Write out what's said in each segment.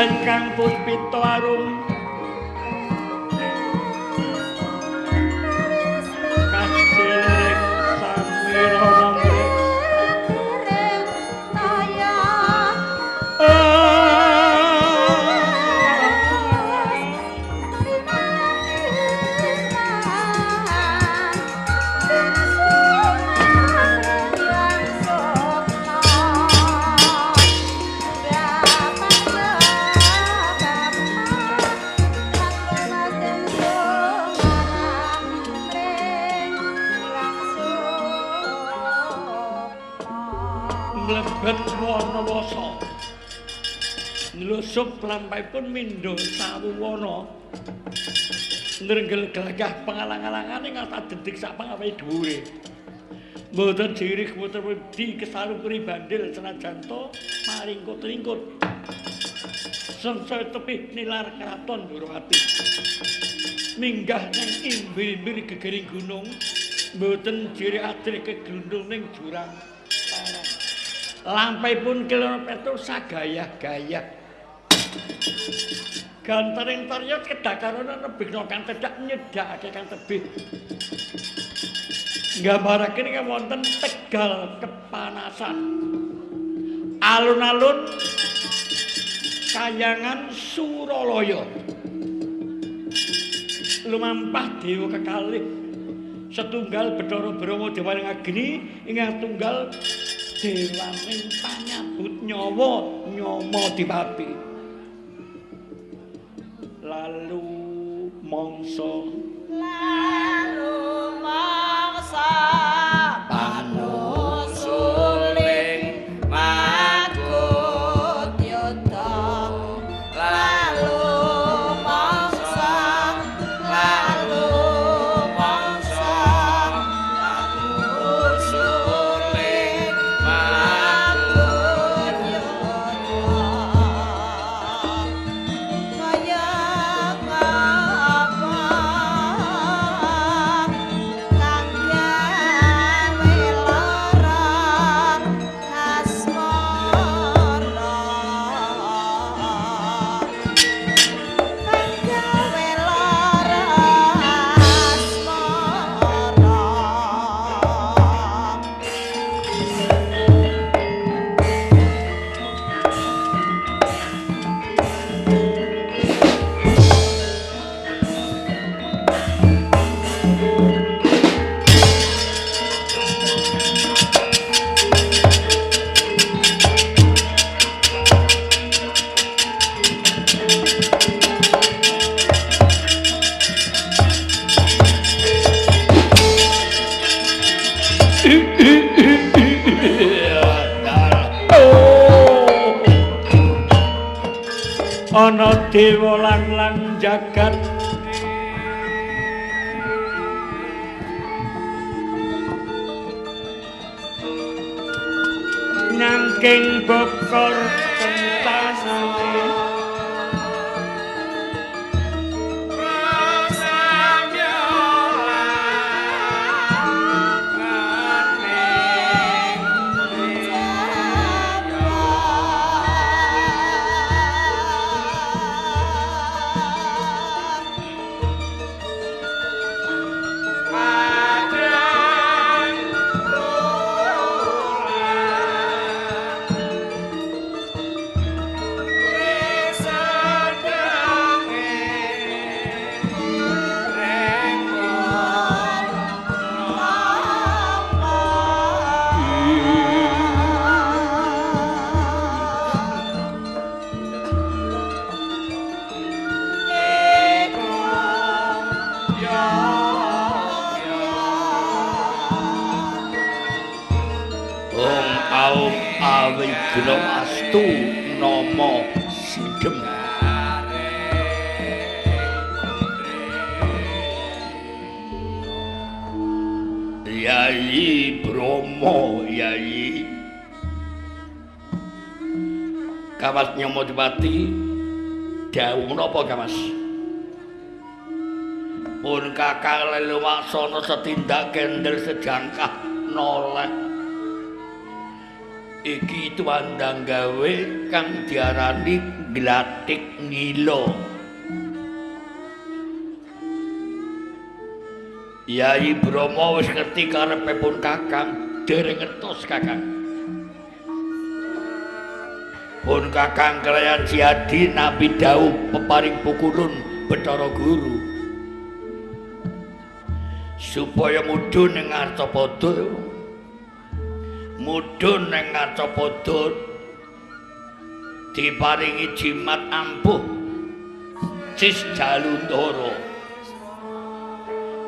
ingkang puspita arum kasilek samirana mlebet Wanawasa nlusup lampahipun mindha sawuwana nrenggel glagah pengalang-alangan ing adedik sak pangawe dhuwure mboten jirih mboten wedi kesalupuri bandil senajan to maringkut-ringkut sansaya tepih nilar kraton Ndorowati minggah nang imbir-imbir gegering gunung mboten jirih adrih keglundung ning jurang lampahipun kilometer sagayah-gayah gantering taryat kedakarana nebihna kang tedak nyedhakake kang tebih nggambaraken ing wonten Tegal kepanasan alun-alun Kayangan Suralaya lumampah dewa kekalih setunggal Bathara Brahma Dewaning Agni ingkang tunggal dewaning panyambut nyawa Nyamadipati lalu mangsa panusuling magut yudha lalu mangsa panusuling magut yudha ana dewa lan jagat nangking bokor kentasane Awigna astu nama Sigem Yai Bromo Yai Kamas Nyamadipati dawuh napa Kamas pun kakang lelumaksana setindak kendel sejangkah noleh Iki tuandang gawe kang diarani glatik ngilo. Yai Bromo wis ngerti karepipun Kakang, dereng ngertos Kakang. Pun Kakang kelayan Siadi nabi dawuh peparing pukulun Bathara Guru. Supaya mudhun ing Arcapada. Mudhun ing Arcapada diparingi jimat ampuh Cis Jalundara.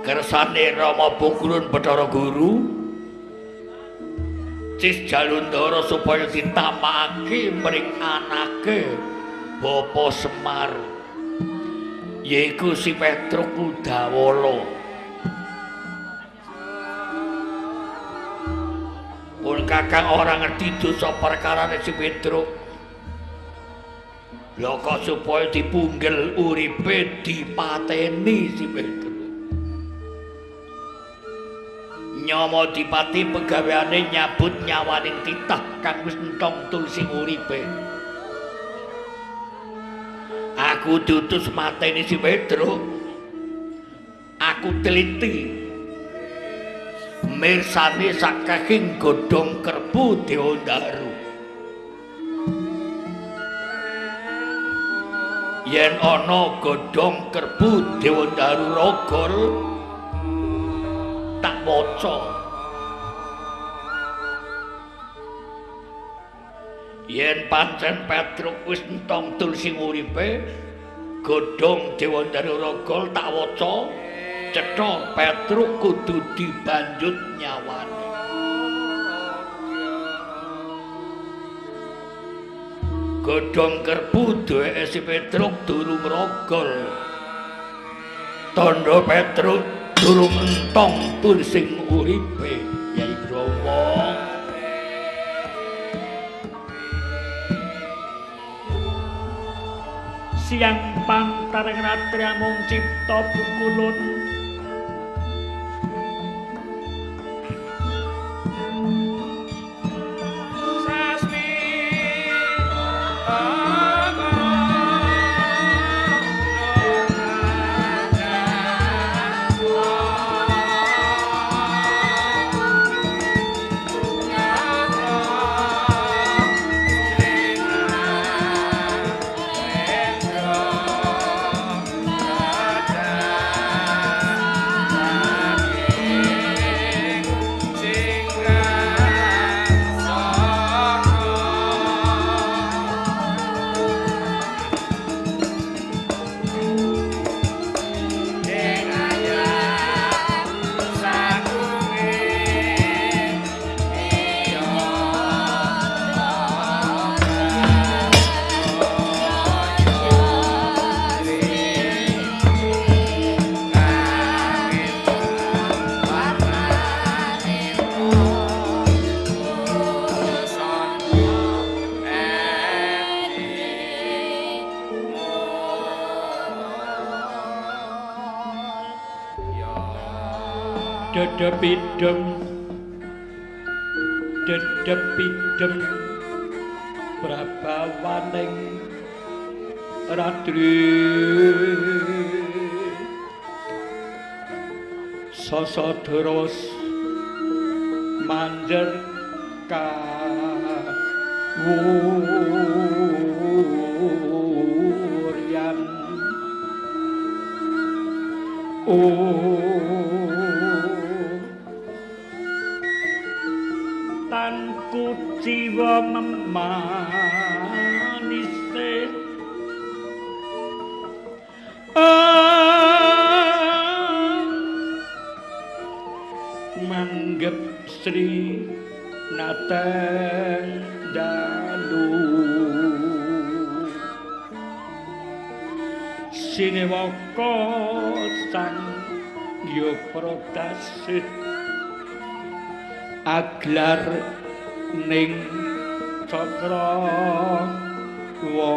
Kersane Rama Pukulun Bathara Guru Cis Jalundara supaya ditamakake mring anake Bapa Semar yaiku si Petruk Kudawala. Pun Kakang ora ngerti dosa perkarane si Petruk. Lha kok supaya dipunggel uripe dipateni si Petruk. Nyama Dipati pegaweane nyabut nyawaning titah kang wis entong tulsing uripe. Aku dutus mateni si Petruk. Aku teliti mirsani sakehing godhong kerbu Dewa Daru. Yen ana godhong kerbu Dewa Daru rogol tak waca. Yen pancen Petruk wis entong tulsing uripe, godhong Dewa Daru rogol tak waca. Cetha Petruk kudu dibanjut nyawane. Godhong kerbu dheweke si Petruk durung rogol. Tandha Petruk durung entong tulsing uripe. Yai Bromo. Siang pantareng ratri amung cipta pukulun. Dedepidem prabawaning ratri sasadros manjer kawuryan tanku jiwa memanise manggep Sri Nateng Dalu Sinewaka sang Yoprodasit aglar ning cakra wala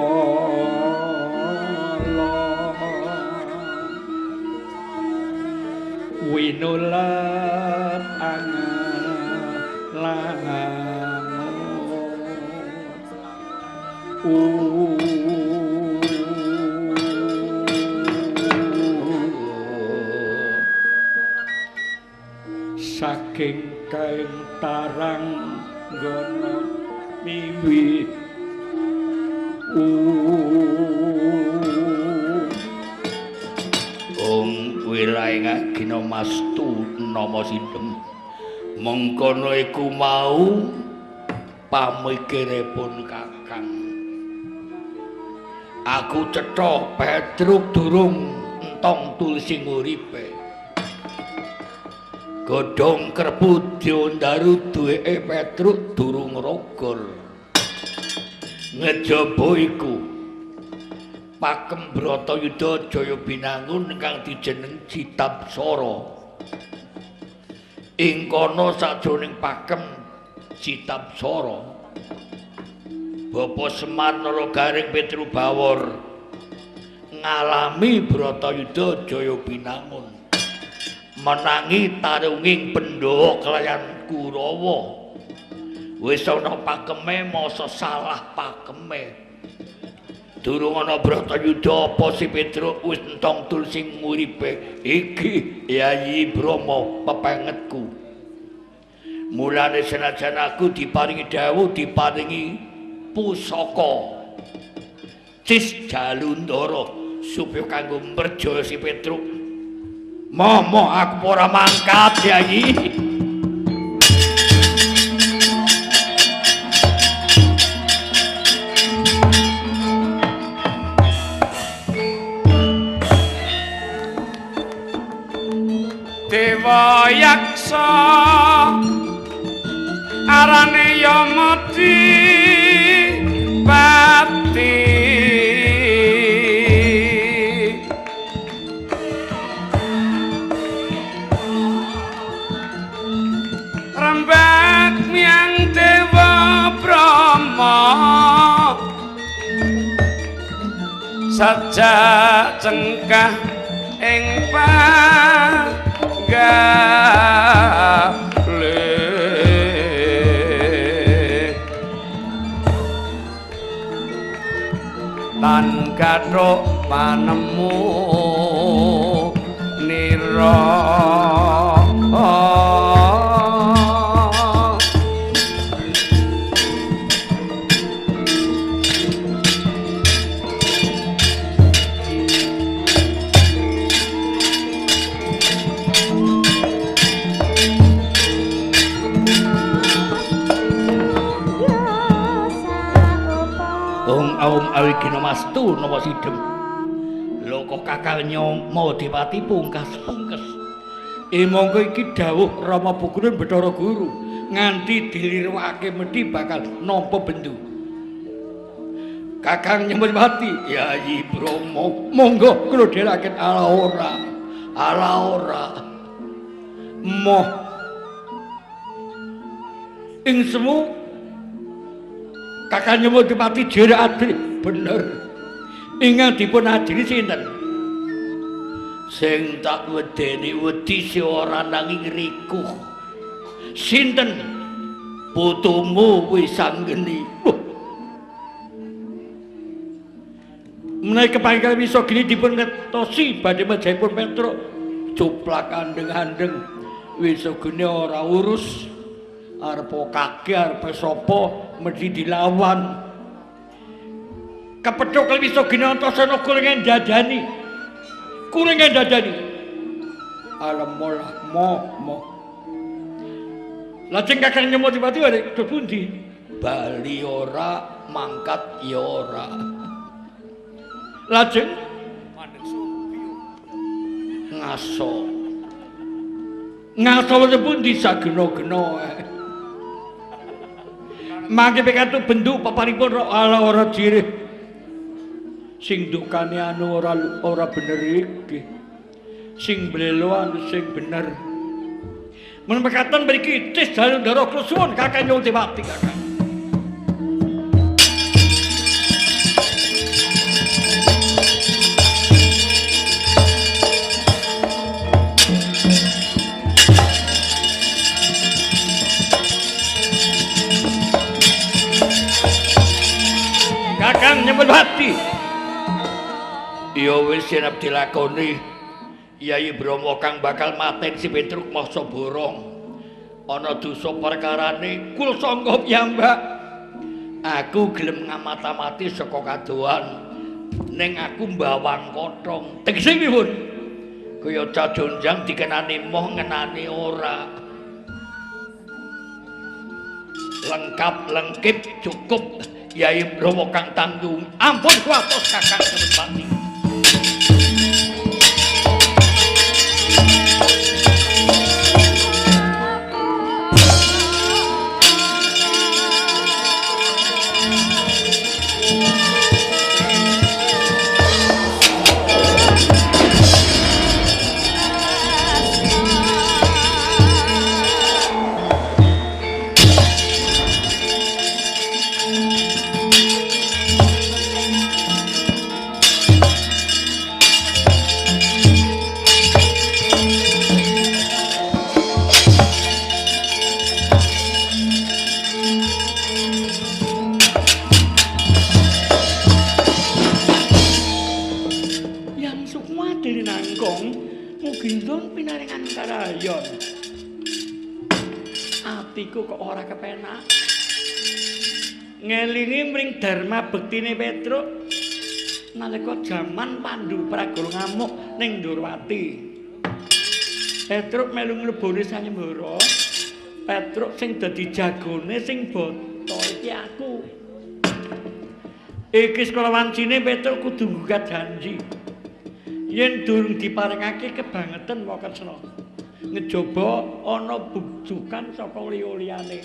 winulat angan Saking kaing tarang gono miwi wilayah gina mastu nama sidem mengkono iku mau pamikiripun kakang aku cetha Petruk durung entong tulising uripe godhong kerbu diondaru duweke Petruk durung rogol ngejaba iku Pakem Bratayuda Jaya Binangun ingkang dijeneng Citabsara. Ing kono sajroning Pakem Citabsara Bapa Semar Naragaring Petrubawor ngalami Bratayuda Jaya Binangun menangi tarunging Pandhawa kelayan Kurawa. Wis ana pakeme masa salah pakeme. Durung ana Bratayuda apa si Petruk wis entong tulising uripe iki Yayi Brama pepengetku. Mulane senajan aku diparingi dawuh diparingi pusaka Cis Jalundara supaya kanggo mrejaya si Petruk. Moh aku ora mangkat Yayi. Dewa yaksa arane Yamati Pati rembak miang Dewa Brahma sajak cengkah ing gale tan kathok panemu nira Aum awi gina mastu nama sidem loko kakang Nyama Dewati pungkas-pungkes monggo iki dawuh Rama Pukulan Bathara Guru nganti dilirwake mesti bakal nampa bendu Kakang Nyama Dewati Yayi Brama monggo kula dherekaken ala ora moh ing semu Kakang Nyama Dewati jere adri bener. Ingkang dipun adri sinten? Sing tak wedeni wedi si ora nanging rikuh. Sinten? Putumu wis anggeni. Menawi kepanggih bisa gini dipun ngetosi badhe majapun Petruk cuplak andeng-andeng wis gene ora urus arep kake arep sapa mesti dilawan kepethuk lebih sogene antasana kuring dadani alam moh lajeng Kakang Nyama Dewati arek pundi bali ora mangkat ya ora lajeng ngaso pundi sagena-gena mangke pikantuk bendu paparipun ala ora jirih sing dukane anu ora bener iki sing blelo anu sing bener men mekaten mriki Cis Jalundara kula suwun Kakang Nyama Dewati Kakang Ya wis siap dilakoni. Yai Bromo kang bakal maten si Petruk Masa Borong. Ana dosa perkarane kul sangga piyambak. Aku gelem ngamata-mati saka kadohan. Ning aku mbawang kothong. Tegese pripun? Kaya cajonjang dikenani moh ngenani ora. Lengkap lengkip cukup Yai Bromo kang tanggung. Ampun kuatos Kakang Semenpati. Atiku kok ora kepenak. Ngelingi mring dharma bektine Petruk nalika jaman Pandhu Pragara ngamuk ning Ndorowati. Petruk melu mlebone sayembara. Petruk sing dadi jagone sing bata iki aku. Iki sekala wancine Petruk kudu nggugat janji. Yen durung diparingake kebangetan Wakasena. Ngejaba ana bujukan saka liya-liyane.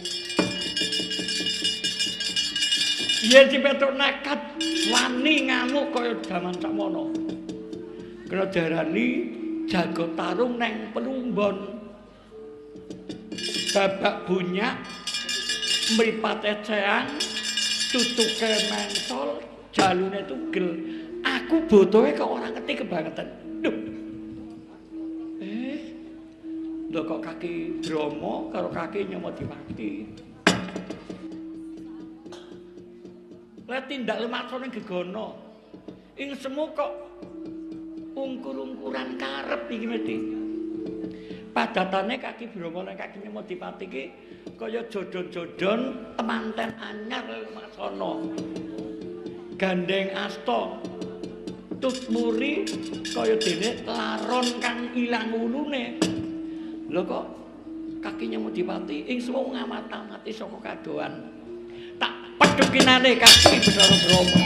Yen si Petruk nekat wani ngamuk kaya jaman sakmono. Kena darani jago tarung neng Pelumbon. Babak bunyak mripat ecean cucuke mensol jalune tugel. Aku botohe kok ora ngerti kebangetan. Duh. Lho kok kaki Bromo karo kaki Nyamadiwati. Lah tindak lumaksane gegono. Ing semu kok ungkur-ungkuran karep iki mesti. Padatane kaki Bromo lan kaki Nyamadiwati iki kaya jodon-jodon temanten anyar lumaksana. Gandeng asta. Tutmuri kaya dene laron kang ilang ulune. Lho kok kaki Nyamadiwati ing semua ngamati saka kadohan. Tak pedukinane kaki Bathara Brama.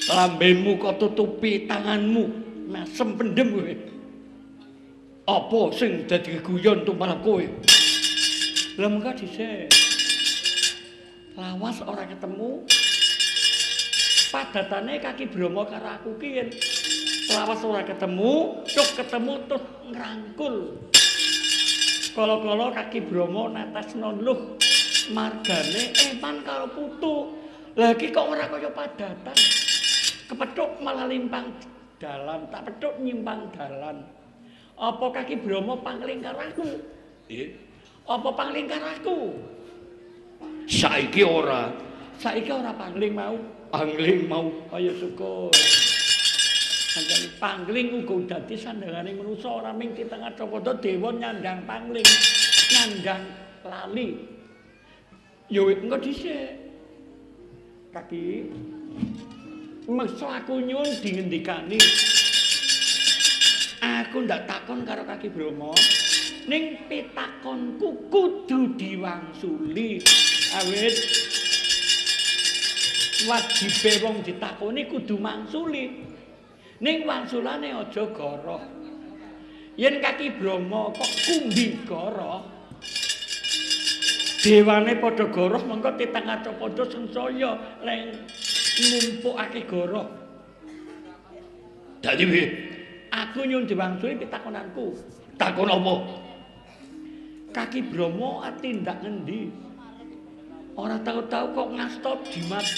Lambemu kok tutupi tanganmu, mesem pendem kowe. Apa sing dadi guyon tumrap kowe? Lah mengko dhisik. Lawas ora ketemu. Padatane kaki Bromo karo aku ki yen lawas ora ketemu, cuk ketemu terus ngrangkul. Kala-kala kaki Bromo netesno luh margane eman karo putu. Lah iki kok ora kaya padatan. Kepethuk malah limpang dalan, tak pethuk nyimpang dalan. Apa Kaki Brama pangling karo aku? Apa pangling karo aku? Saiki ora pangling mau. Pangling mau kaya syukur. Sancane pangling uga dadi sandhanganing manusa ora mung titengah Capada Dewa nyandang pangling, nyandang lali. Ya engko dhisik. Kaki meksa aku nyuwun dingendikani. Aku ndak takon karo Kaki Brama, ning pitakonku kudu diwangsuli. Awit wajibe wong ditakoni kudu mangsuli. Ning wangsulane aja goroh. Yen Kaki Brama kok kumbi goroh, dewane padha goroh mengko titengah Capada sansaya leng ngumpukake goroh. Dadi piye? Aku nyuwun diwangsuli pitakonanku. Takon apa? Kaki Brama atindak ngendi? Ora tau-tau kok ngasta jimat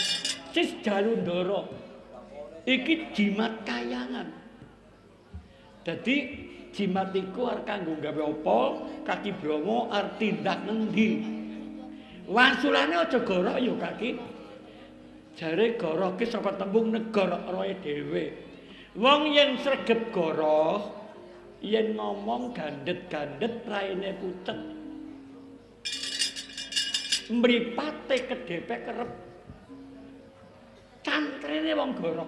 Sis Jalundara. Iki jimat kayangan. Dadi jimat iku arep kanggo gawe apa? Kaki Brama arep tindak ngendi? Wangsulane aja goroh ya Kaki. Jare goroh ki saka tembung negara roe dhewe. Wong yen sregep goroh, yen ngomong gandet-gandet raine pucet. Mripate kedhepe kerep. Cantrene wong goroh.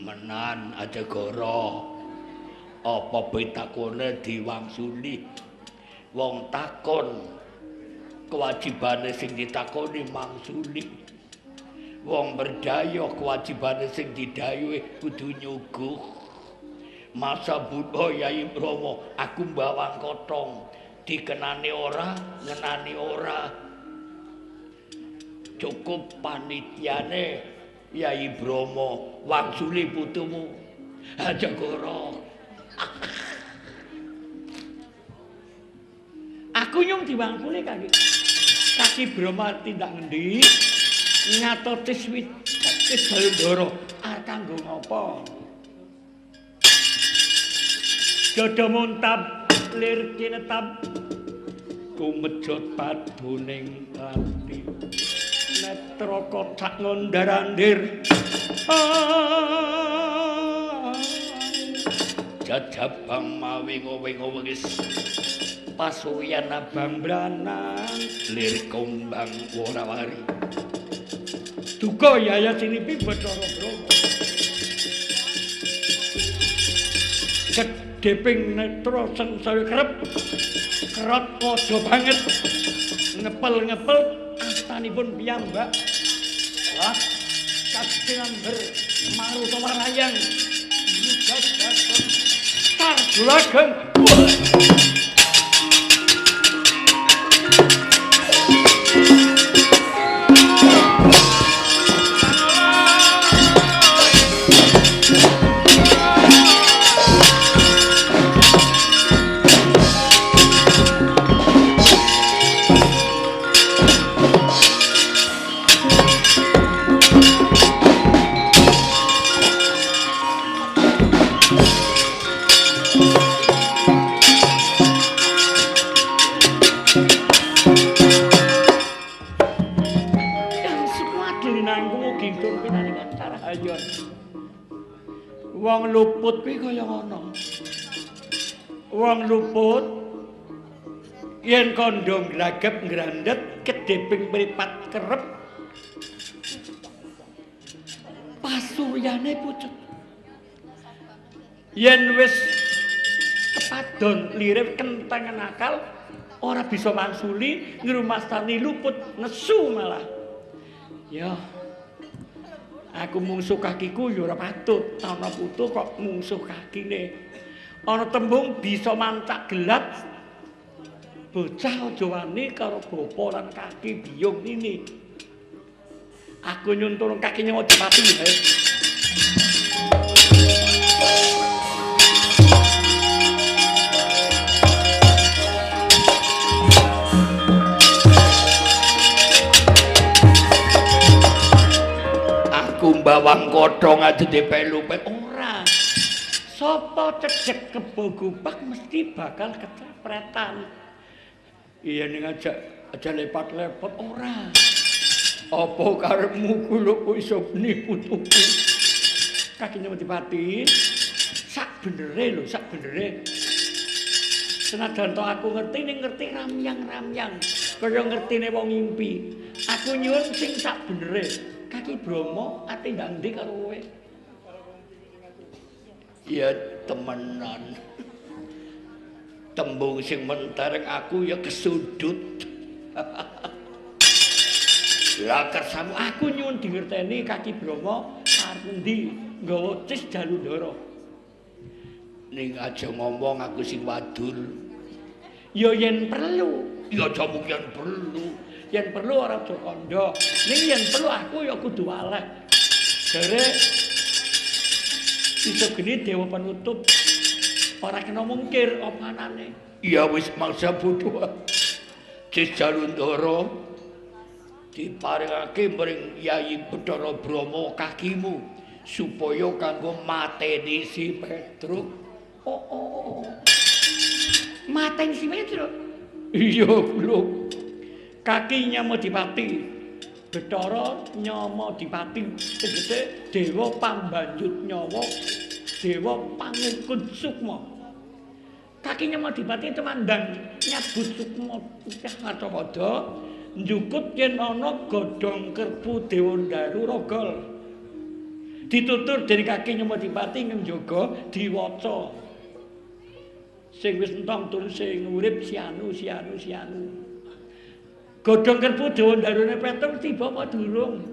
Menan aja goroh. Apa pitakone diwangsuli? Wong takon kewajibane sing ditakoni mangsuli. Wong berdaya kewajibane sing didhayuhi kudu nyuguh. Masa Buddha Yai Brama aku mbawang kotong dikenani ora ngenani ora. Cukup panitiane Yai Brama wangsuli putumu. Aja goroh. Aku nyung diwangsuli Kaki Brama tindak ngendi? Ngatotis Sis Jalundara kanggo ngapa? Dodo muntab lir kinetap kumejot paduning ati netra kocak ngondarandir jajabang mawingo-wingo wis pasuyan abang branang lir kumbang warawari duka yaya sinipi Bathara Brama gedheping netra sangsaya kerep waja banget ngepel-ngepel astanipun piyambak lah kasinamber maruta warayang yugagatun tarjulaken wong luput kuwi kaya ngono. Wong luput yen kandha glagep ngrandet kedheping mripat kerep pasuryane pucet. Yen wis kepadon lirip kentengan akal ora bisa mangsuli ngrumastani luput nesu malah. Ya aku mungsuh kakiku ya ora patut, ana putu kok mungsuh kakine. Ana tembung bisa mancak gelat. Bocah aja wani karo bapa lan kaki biyung ini. Aku nyuntun kakinya mau dipati ya. kumbawang kodhong ajene pelupe ora. Sapa cedhek kebo gupak mesti bakal kecapretan. Iya ning aja lepat-lepat ora. Apa karepmu kula iso nipu tuku? Kakine Medipati sak benere lho, sak benere. Senajan to aku ngerti ning ngerti ramyang-ramyang. Kaya ngertine wong ngimpi. Aku nyuwun sing sak benere. Kaki Bromo ate ndang ndi karo kowe? Ya temenan. Tembung sing mentereng aku ya kesudut. Lah kersamu aku nyuwun dingerteni Kaki Bromo arep endi nggawa cis Jalundara. Ning aja ngomong aku sing wadul. Ya yen perlu, ya aja mung yen perlu. Yen perlu ora aja kandha. Ning yen perlu aku ya kudu waleh. Jare iso geni dewa penutup ora kena mungkir opanane. Ya wis mangsa bodho. Cis Jalundara diparingake mring Yayi Bathara Brahma kakimu supaya kanggo mateni si Petruk. Oh. Mateni si Petruk. Iya, lho. Kaki Nyamodipati. Bathara Nyamadipati tegese dewa pambanjut nyawa, dewa pangukun sukma. Kaki Nyamodipati temandang nyabut sukma Ngathawada. Njukut yen ana godhong kerpu Dewa Ndaru Rogol. Ditutur dening Kaki Nyamodipati njaga diwaca. Sing wis entong tur sing urip sianu. Godhong kerpu Dewa Ndarune Petruk tiba apa durung?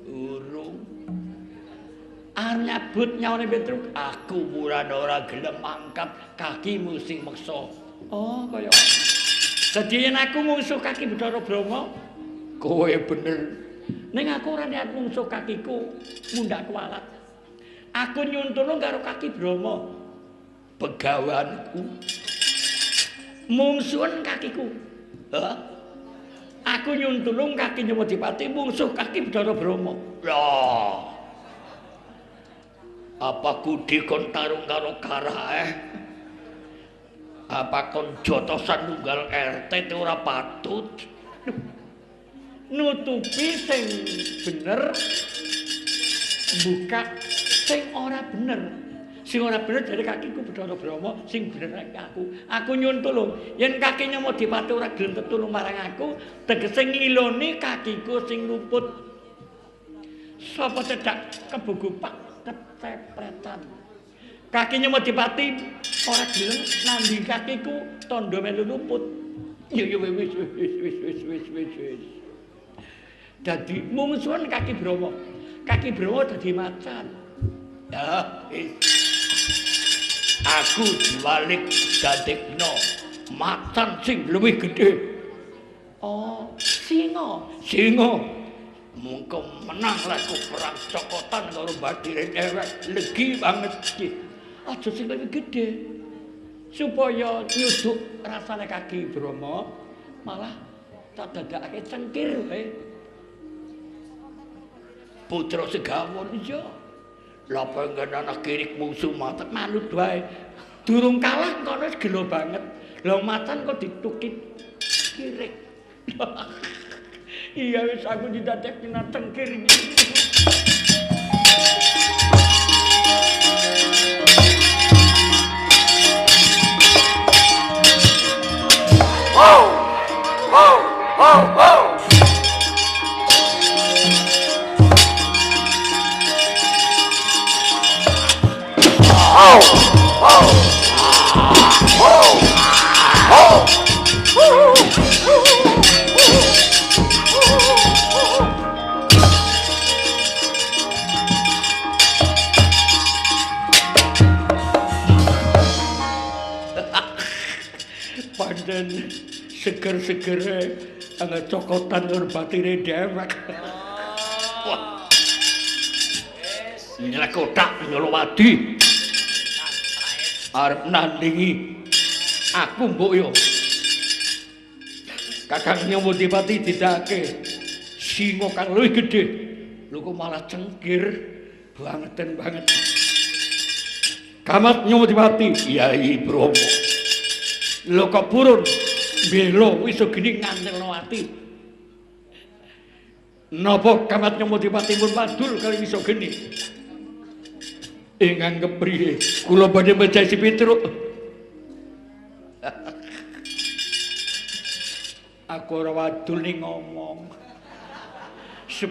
Durung. Arep nyabut nyawane Petruk, aku murane ora gelem angkat kakimu sing meksa. Oh, kaya dadi yen aku mungsuh Kaki Bathara Brahma, kowe bener. Ning aku ora niat mungsuh kakiku, mundhak kualat. Aku nyuwun tulung karo Kaki Brahma. Pegawanku. Mungsuhen kakiku. Hah? Aku nyuwun tulung Kaki Nyamodipati mungsuh Kaki Bathara Brahma. Lah. Apa kudi kon tarung karo karae? Apa kon jotosan nunggal RT ora patut nutupi sing bener buka sing ora bener dari kakiku Bathara Brahma sing bener aku nyuwun tulung yen Kaki Nyamodipati ora gelem tetulung marang aku tegese ngiloni kakiku sing luput sapa cedak kebugupak kecepretan. Kaki Nyamodipati ora gelem nanding kakiku tandha melu luput. Ya wis. Dadi mungsuhan Kaki Brahma. Kaki Brahma dadi macan. Ya wis. Aku diwalik dadekno macan sing luwih gedhe. Oh, singa. Mengko menang laku perang cokotan karo badire dhewek legi banget iki. Aja sing luwih gedhe. Supaya nyuduk rasane Kaki Brahma malah tak dadakake cengkir wae. Putra Segawon iya. Lah pengen anak kirik musuh matek manut wae. Durung kalah kono wis gelo banget. Lah macan kok ditukit kirik. Iya wis aku didadekne nang cengkir iki. Pancen seger-segere ana cokotan karo batire dhewek. Wah. Nyelek kotak Nyolowadi. Arep nandingi aku mbok yo. Kakang Nyamodipati didake singa kang luwih gedhe. Lho kok malah cengkir bangeten banget. Kamat Nyumodipati, Yai Bromo. Lho kok purun belo Wisogeni ngantelno ati. Napa Kamat Nyumodipati pun padul kali Wisogeni? Ingkang kepriye? Kula badhe mejasi Pitruk. Aku ora wadul ning ngomong. 10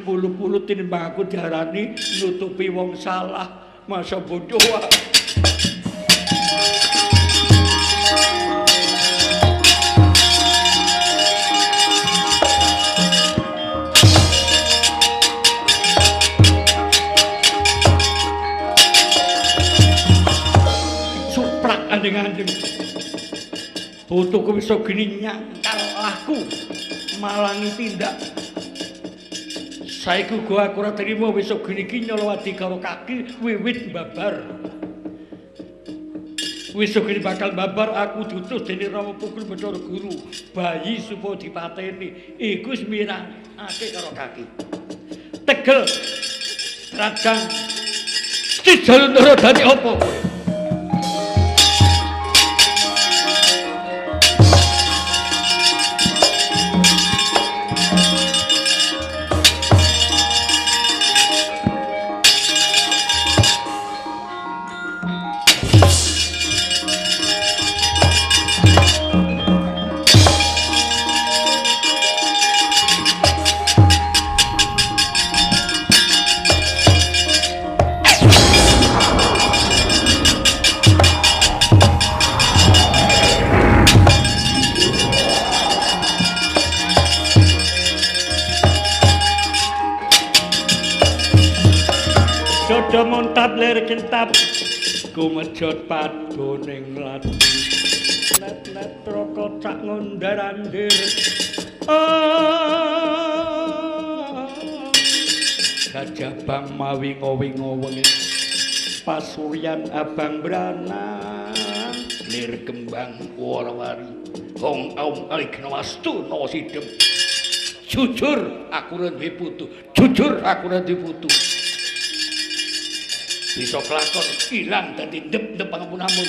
tinimbang aku diarani nutupi wong salah, masa bodoh wae. Suprak andeng-andeng. Putuku bisa gini nyangkal aku malangi tindak. Saiki uga aku ora trima besok gini iki nyolowati karo kaki wiwit babar. Besok gini bakal babar aku diutus dening Rama Pukul Bathara Guru. Bayi supaya dipateni iku wis mirangake karo kaki. Tegel Radang Ki Jalundara dadi apa kowe? Jodo montat lir kintap kumejot padoning lati net-net roko cak ngundarandir gajah bang mawi ngowingo wengi pasuryan abang branang lir kembang warawari hong aum alikna wastu nawa sidem jujur aku ora duwe putu jujur aku ora duwe putu bisa kelakon ilang dadi ndep-ndep pangapunamun.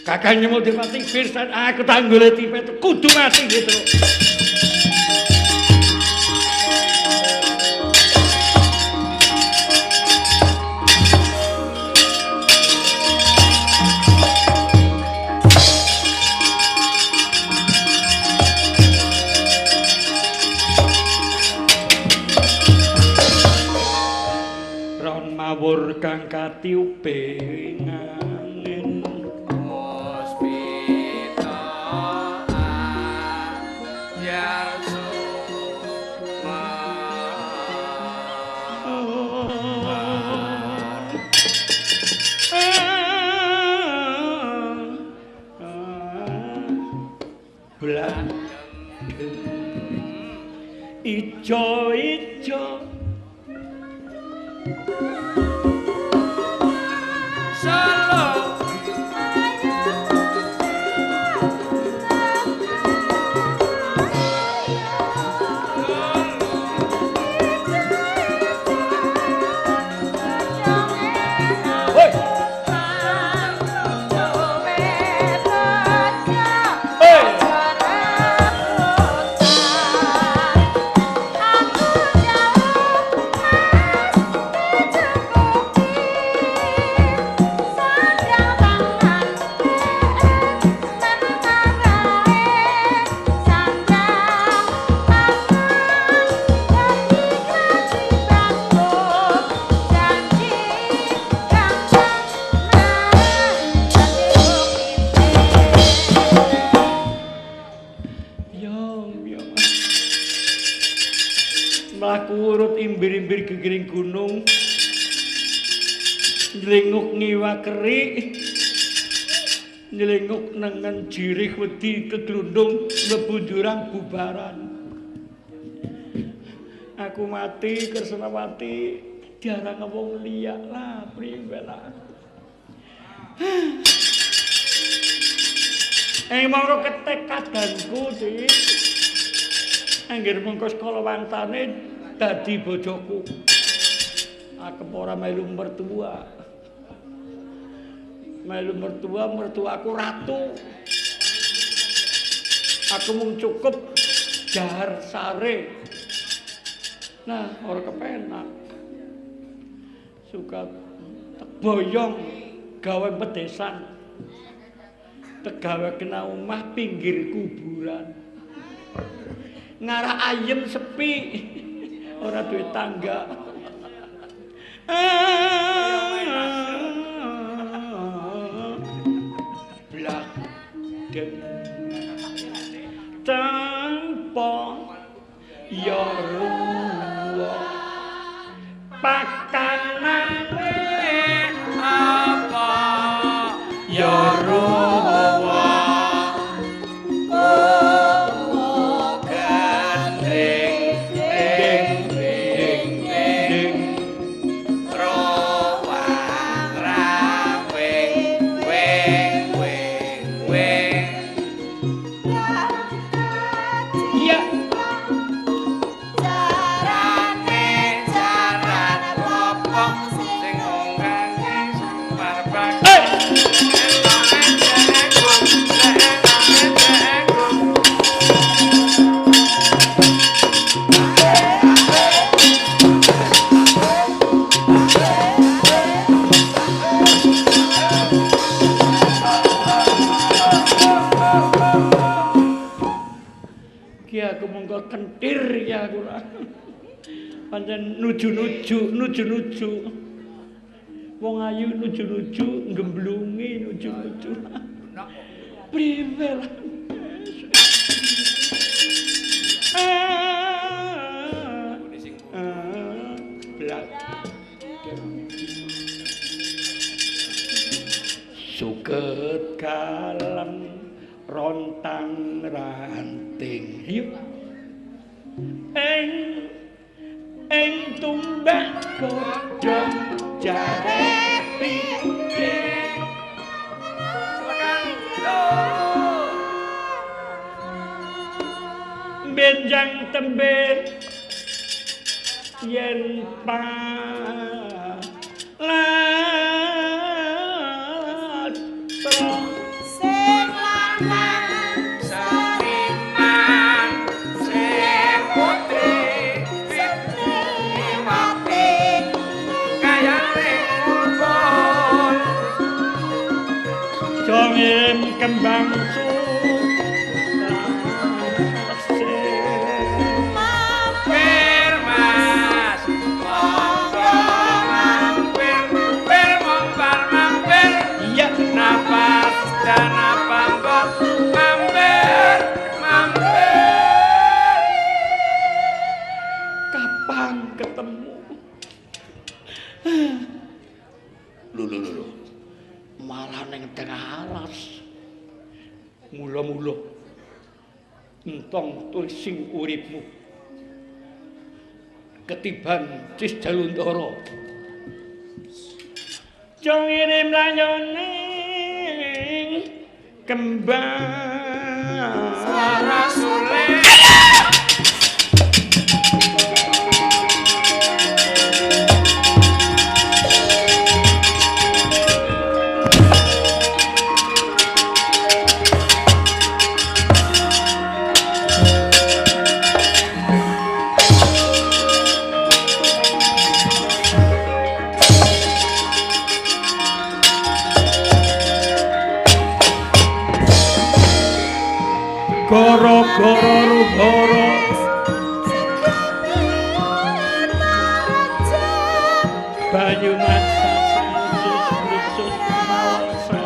Kakang Nyumodipati pirsan aku tanggule tipet kudu mati gitu. Mawur kang katiupe ngangin Puspita Yarsuma Bulan ijo-ijo mlaku urut imbir-imbir gegering gunung nylinguk ngiwa kerik nylinguk nengen jirih wedi keglundung mlebu jurang bubaran aku mati Kresnawati diarang wong liya lah priwe lah mongko ketekadanku Dik anggir mengko skala wantane dadi bojoku Aku ora melu mertua. Melu mertuaku ratu. Aku mung cukup jahar sare. Nah, ora kepenak. Suka boyong gawe pedesan. Tegawe kena omah pinggir kuburan. Ngarah ayem sepi. Ora duwe tangga. Blak den tanpa ya ruwa pakanane apa ya ruwa aku monggo kentir ya aku lah. Pancen nuju-nuju. Wong ayu nuju-nuju, gemblungi nuju-nuju. Priwe lah. Blak. Suket kalem rontang ranting yuk ing tumbak godhong jare pinggir benjang tembe yen kembang mampir mas mampir iya napas dan apa mampir kapan ketemu lho malah ning tengah alas mula-mula entong tulising uripmu ketiban cis jaluntara jong ngirim layoning kembang rasule Goro-goro ruboro banyu masa sensus mawasa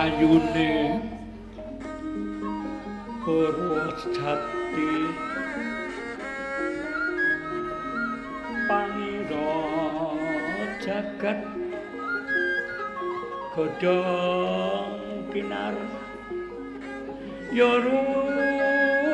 kayune Purwa Jati pangira jagat godhong kinar ya rumangge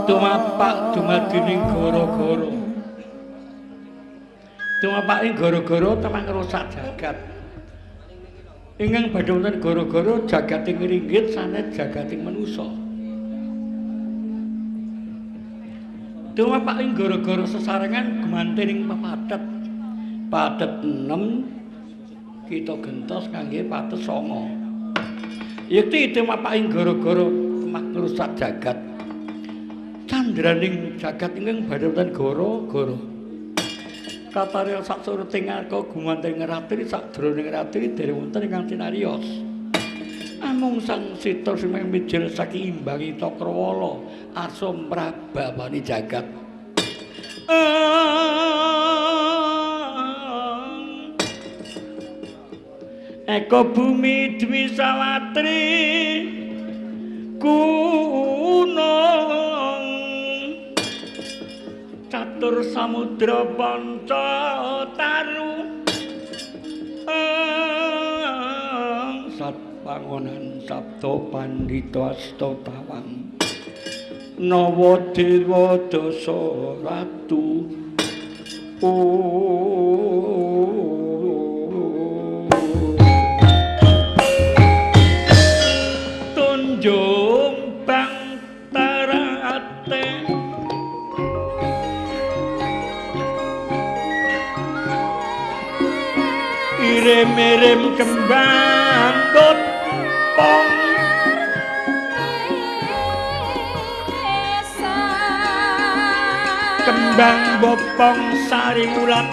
tumapak dumadining gara-gara tumapaking gara-gara temang rusak jagat ingkang badhe wonten gara-gara jagating ringgit sanes jagating manusa tumapaking gara-gara sesarengan gumantining papadet padet 6 kita gentos kangge patet 9 Yekti ite mapaking gara-gara makmur sak jagat. Candraning jagat ingkang badhatan gara-gara. Katarya sak suruting arka gumanting ratri sadroning ratri dereng wonten ingkang cinarios. Amung sang Sita Semeng mijil saking imbangi Cakrawala asum prababani jagat. Eko bumi dwi sawatri gunung catur samudra panca taru sat pangonan sabda pandhita asta tawang nawa dewa dasa ratu Jombang tarate irem-irem kembang bopong kembang bopong sari ulat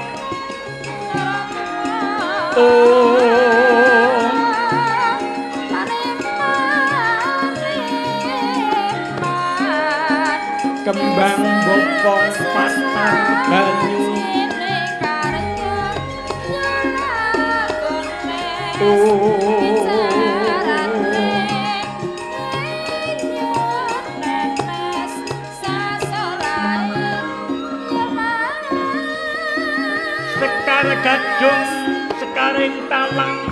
kembang bopong patah banyu sekar gadung sekaring talang